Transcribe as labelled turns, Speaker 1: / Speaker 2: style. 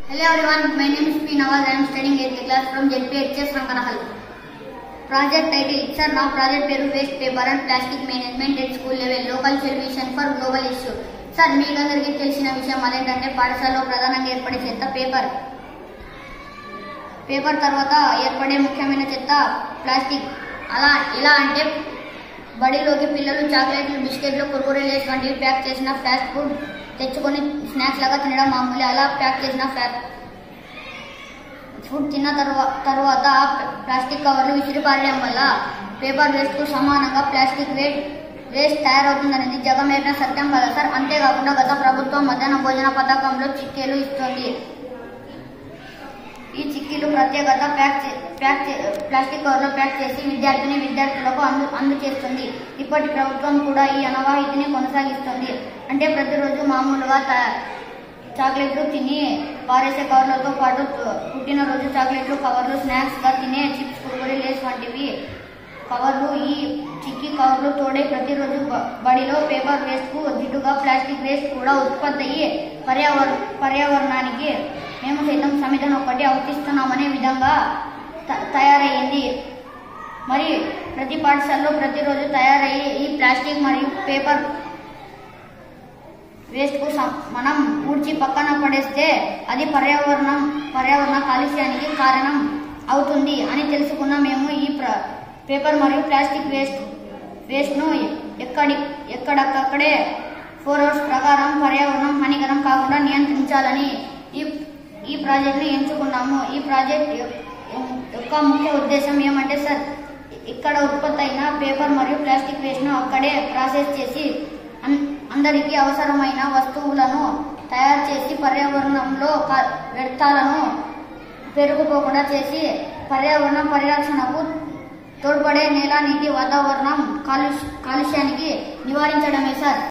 Speaker 1: Hello everyone, my name is P. Nawaz. I am studying 8th class from JPHS from Kanahal. Project title, sir, now project peru waste paper and plastic management at school level, local solution for global issue. Sir, మీకు అందరికీ తెలిసిన విషయం అదేంటంటే పాఠశాలలో ప్రధానంగా ఏర్పడే చెత్త paper తర్వాత ఏర్పడే ముఖ్యమైన చెత్త ప్లాస్టిక్. ఇలా అంటే బడిలోకి పిల్లలు చాక్లెట్లు, బిస్కెట్లు, కుర్కురే లేస్ వంటివి ప్యాక్ చేసిన ఫాస్ట్ ఫుడ్ తెచ్చుకొని స్నాక్స్ లాగా తినడం మామూలు. అలా ప్యాక్ చేసిన ఫుడ్ తిన్న తర్వాత ప్లాస్టిక్ కవర్లు విసిరిపారేయడం వల్ల పేపర్ వేస్ట్ కు సమానంగా ప్లాస్టిక్ వేస్ట్ తయారవుతుందనేది జగమేరిన సత్యం కదా సార్. అంతేకాకుండా గత ప్రభుత్వం మధ్యాహ్న భోజన పథకంలో చిక్కీలు ఇస్తుంది. ఈ చిక్కీలు ప్రత్యేకత ప్లాస్టిక్ కవర్లో ప్యాక్ చేసి విద్యార్థులకు అందజేస్తుంది. ఇప్పటి ప్రభుత్వం కూడా ఈ అనవాయితీని కొనసాగిస్తుంది. అంటే ప్రతిరోజు మామూలుగా చాక్లెట్లు తిని పారేసే కవర్లతో పాటు పుట్టినరోజు చాక్లెట్లు కవర్లు, స్నాక్స్ గా తినే చిప్స్, కుర్కురే, లేస్ వంటివి కవర్లు, ఈ చిక్కీ కవర్లు తోడే ప్రతిరోజు బడిలో పేపర్ వేస్ట్ కు దిటుగా ప్లాస్టిక్ వేస్ట్ కూడా ఉత్పత్తి అయ్యి పర్యావరణానికి మేము సైతం సమిధన ఒకటి అవతిస్తున్నామనే విధంగా తయారయ్యింది. మరి ప్రతి పాఠశాలలో ప్రతిరోజు తయారయ్యే ఈ ప్లాస్టిక్ మరియు పేపర్ వేస్ట్ కు మనం ఊడ్చి పక్కన పడేస్తే అది పర్యావరణ కాలుష్యానికి కారణం అవుతుంది అని తెలుసుకున్న మేము ఈ పేపర్ మరియు ప్లాస్టిక్ వేస్ట్ ను ఎక్కడక్కడే 4 hours ప్రకారం పర్యావరణం హానికరం కాకుండా నియంత్రించాలని ఈ ప్రాజెక్ట్ ని ఎంచుకున్నాము. ఈ ప్రాజెక్ట్ యొక్క ముఖ్య ఉద్దేశం ఏమంటే సార్, ఇక్కడ ఉత్పత్తి అయిన పేపర్ మరియు ప్లాస్టిక్ వేస్ట్ ను అక్కడే ప్రాసెస్ చేసి అందరికీ అవసరమైన వస్తువులను తయారు చేసి పర్యావరణంలో వ్యర్థాలను పెరుగుపోకుండా చేసి పర్యావరణ పరిరక్షణకు తోడ్పడే నేల, నీటి, వాతావరణం కాలుష్యానికి నివారించడమే సార్.